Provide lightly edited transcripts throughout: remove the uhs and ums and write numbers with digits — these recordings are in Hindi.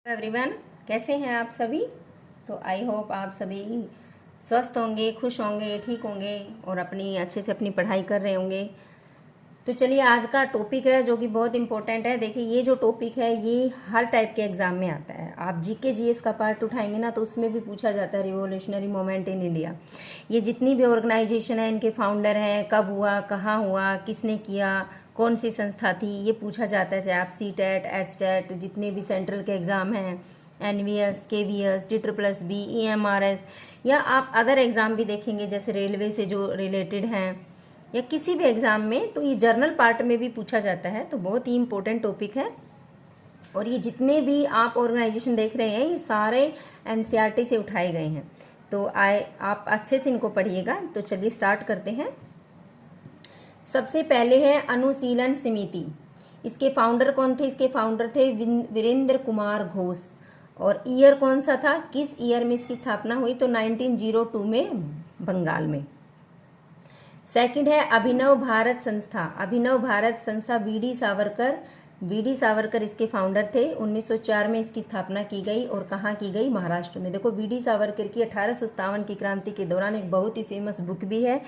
एवरीवन, कैसे हैं आप सभी। तो आई होप आप सभी स्वस्थ होंगे, खुश होंगे, ठीक होंगे और अपनी अच्छे से अपनी पढ़ाई कर रहे होंगे। तो चलिए, आज का टॉपिक है जो कि बहुत इंपॉर्टेंट है। देखिए, ये जो टॉपिक है ये हर टाइप के एग्जाम में आता है। आप जीके जीएस का पार्ट उठाएंगे ना तो उसमें भी पूछा जाता है रिवॉल्यूशनरी मोमेंट इन इंडिया। ये जितनी भी ऑर्गेनाइजेशन है, इनके फाउंडर हैं, कब हुआ, कहाँ हुआ, किसने किया, कौन सी संस्था थी, ये पूछा जाता है। चाहे आप सी टेट, एस टेट, जितने भी सेंट्रल के एग्ज़ाम हैं, एनवीएस, केवीएस, DSSB, EMRS, या आप अदर एग्ज़ाम भी देखेंगे जैसे रेलवे से जो रिलेटेड हैं या किसी भी एग्ज़ाम में, तो ये जर्नल पार्ट में भी पूछा जाता है। तो बहुत ही इंपॉर्टेंट टॉपिक है। और ये जितने भी आप ऑर्गेनाइजेशन देख रहे हैं ये सारे एनसीईआरटी से उठाए गए हैं। तो आप अच्छे से इनको पढ़िएगा। तो चलिए स्टार्ट करते हैं। सबसे पहले है अनुशीलन समिति। इसके फाउंडर कौन थे? इसके फाउंडर थे वीरेंद्र कुमार घोष। और ईयर कौन सा था, किस ईयर में इसकी स्थापना हुई? तो 1902 में बंगाल में। सेकंड है अभिनव भारत संस्था। अभिनव भारत संस्था वीडी सावरकर इसके फाउंडर थे। 1904 में इसकी स्थापना की गई। और कहाँ की गई? महाराष्ट्र में। देखो, वीडी सावरकर की 1857 की क्रांति के दौरान एक बहुत ही फेमस बुक भी है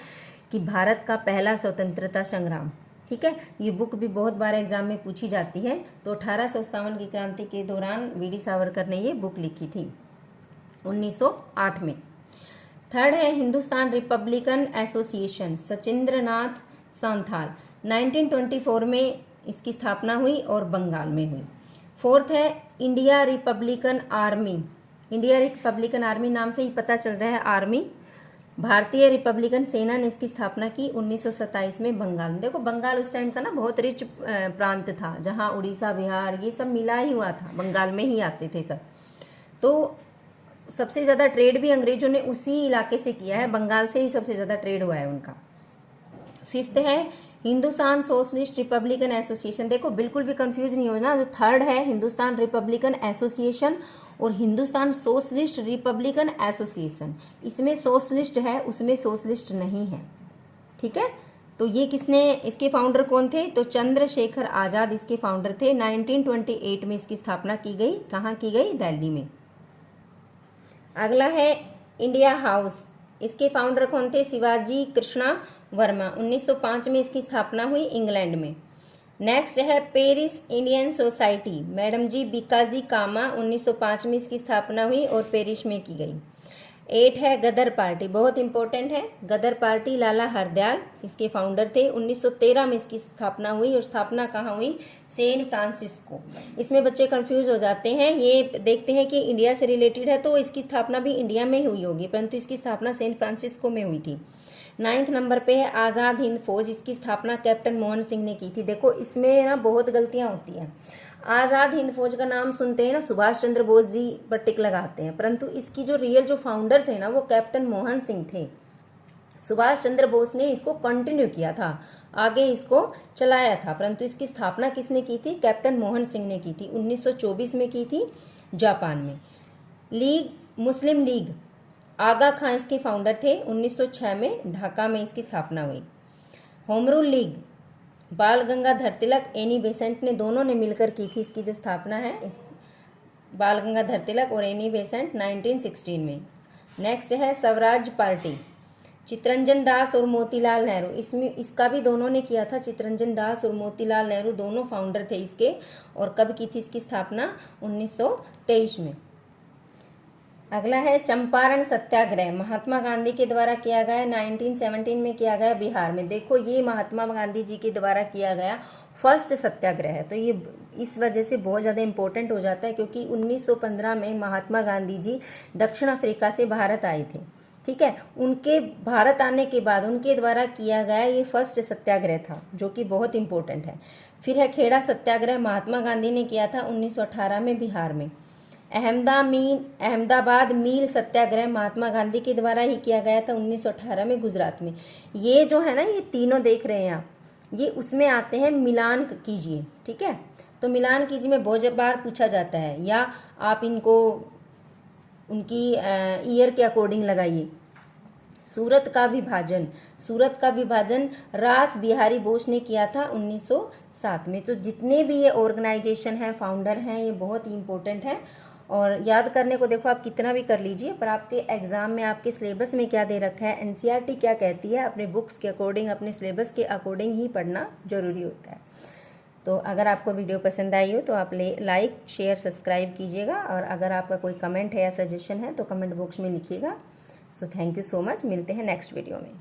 कि भारत का पहला स्वतंत्रता संग्राम। ठीक है, ये बुक भी बहुत बार एग्जाम में पूछी जाती है। तो 1857 की क्रांति के दौरान वीडी सावरकर ने ये बुक लिखी थी 1908 में। थर्ड है हिंदुस्तान रिपब्लिकन एसोसिएशन, सचिंद्रनाथ सांथाल। 1924 में इसकी स्थापना हुई और बंगाल में हुई। फोर्थ है India Republican army. India Republican army नाम से ही पता चल रहा है आर्मी। भारतीय रिपब्लिकन सेना ने इसकी स्थापना की 1927 में बंगाल में। देखो, बंगाल उस टाइम का ना बहुत रिच प्रांत था, जहां उड़ीसा, बिहार ये सब मिला ही हुआ था, बंगाल में ही आते थे सब। तो सबसे ज़्यादा ट्रेड भी अंग्रेजों ने उसी इलाके से किया है, बंगाल से ही सबसे ज़्यादा ट्रेड हुआ है उनका। फिफ्थ है हिंदुस्तान सोशलिस्ट रिपब्लिकन एसोसिएशन। देखो, बिल्कुल भी कंफ्यूज नहीं होना। जो थर्ड है हिंदुस्तान रिपब्लिकन एसोसिएशन और हिंदुस्तान सोशलिस्ट रिपब्लिकन एसोसिएशन, इसमें सोशलिस्ट है, उसमें सोशलिस्ट नहीं है। ठीक है, तो ये किसने, इसके फाउंडर कौन थे? तो चंद्रशेखर आजाद इसके फाउंडर थे। 1928 में इसकी स्थापना की गई। कहाँ की गई? दिल्ली में। अगला है इंडिया हाउस। इसके फाउंडर कौन थे? शिवाजी कृष्णा वर्मा। 1905 में इसकी स्थापना हुई इंग्लैंड में। नेक्स्ट है पेरिस इंडियन सोसाइटी, मैडम जी बीकाजी कामा। 1905 में इसकी स्थापना हुई और पेरिस में की गई। 8 है गदर पार्टी, बहुत इंपॉर्टेंट है। गदर पार्टी लाला हरदयाल इसके फाउंडर थे। 1913 में इसकी स्थापना हुई। और स्थापना कहाँ हुई? San Francisco. इसमें बच्चे कंफ्यूज हो जाते हैं, ये देखते हैं कि इंडिया से रिलेटेड है तो इसकी स्थापना भी इंडिया में हुई होगी, परंतु इसकी स्थापना सैन फ्रांसिस्को में हुई थी। 9th नंबर पे है आज़ाद हिंद फौज। इसकी स्थापना कैप्टन मोहन सिंह ने की थी। देखो, इसमें ना बहुत गलतियां होती हैं। आज़ाद हिंद फौज का नाम सुनते हैं ना, सुभाष चंद्र बोस जी पर टिक लगाते हैं, परंतु इसकी जो रियल जो फाउंडर थे ना वो कैप्टन मोहन सिंह थे। सुभाष चंद्र बोस ने इसको कंटिन्यू किया था, आगे इसको चलाया था, परंतु इसकी स्थापना किसने की थी? कैप्टन मोहन सिंह ने की थी। 1924 में की थी जापान में। मुस्लिम लीग, आगा खां इसके फाउंडर थे। 1906 में ढाका में इसकी स्थापना हुई। होम रूल लीग, बाल गंगाधर तिलक, एनी बेसेंट ने दोनों ने मिलकर की थी इसकी जो स्थापना है, बाल गंगाधर तिलक और एनी बेसेंट 1916 में। नेक्स्ट है स्वराज पार्टी, चितरंजन दास और मोतीलाल नेहरू। इसका भी दोनों ने किया था, चितरंजन दास और मोतीलाल नेहरू दोनों फाउंडर थे इसके। और कब की थी इसकी स्थापना? 1923 में। अगला है चंपारण सत्याग्रह, महात्मा गांधी के द्वारा किया गया। 1917 में किया गया बिहार में। देखो, ये महात्मा गांधी जी के द्वारा किया गया फर्स्ट सत्याग्रह है, तो ये इस वजह से बहुत ज़्यादा इंपॉर्टेंट हो जाता है, क्योंकि 1915 में महात्मा गांधी जी दक्षिण अफ्रीका से भारत आए थे। ठीक है, उनके भारत आने के बाद उनके द्वारा किया गया ये फर्स्ट सत्याग्रह था, जो कि बहुत इंपॉर्टेंट है। फिर है खेड़ा सत्याग्रह, महात्मा गांधी ने किया था 1918 में बिहार में। अहमदाबाद मील सत्याग्रह महात्मा गांधी के द्वारा ही किया गया था 1918 में गुजरात में। ये जो है ना, ये तीनों देख रहे हैं आप, ये उसमें आते हैं। मिलान कीजिए। ठीक है, तो मिलान कीजिए में बहुत बार पूछा जाता है, या आप इनको उनकी ईयर के अकॉर्डिंग लगाइए। सूरत का विभाजन रास बिहारी बोस ने किया था साथ में। तो जितने भी ये ऑर्गेनाइजेशन हैं, फाउंडर हैं, ये बहुत ही इंपॉर्टेंट है। और याद करने को देखो आप कितना भी कर लीजिए, पर आपके एग्ज़ाम में आपके सिलेबस में क्या दे रखा है, एनसीईआरटी क्या कहती है, अपने बुक्स के अकॉर्डिंग, अपने सिलेबस के अकॉर्डिंग ही पढ़ना जरूरी होता है। तो अगर आपको वीडियो पसंद आई हो तो आप लाइक शेयर सब्सक्राइब कीजिएगा, और अगर आपका कोई कमेंट है या सजेशन है तो कमेंट बॉक्स में लिखिएगा। So thank you so much, मिलते हैं नेक्स्ट वीडियो में।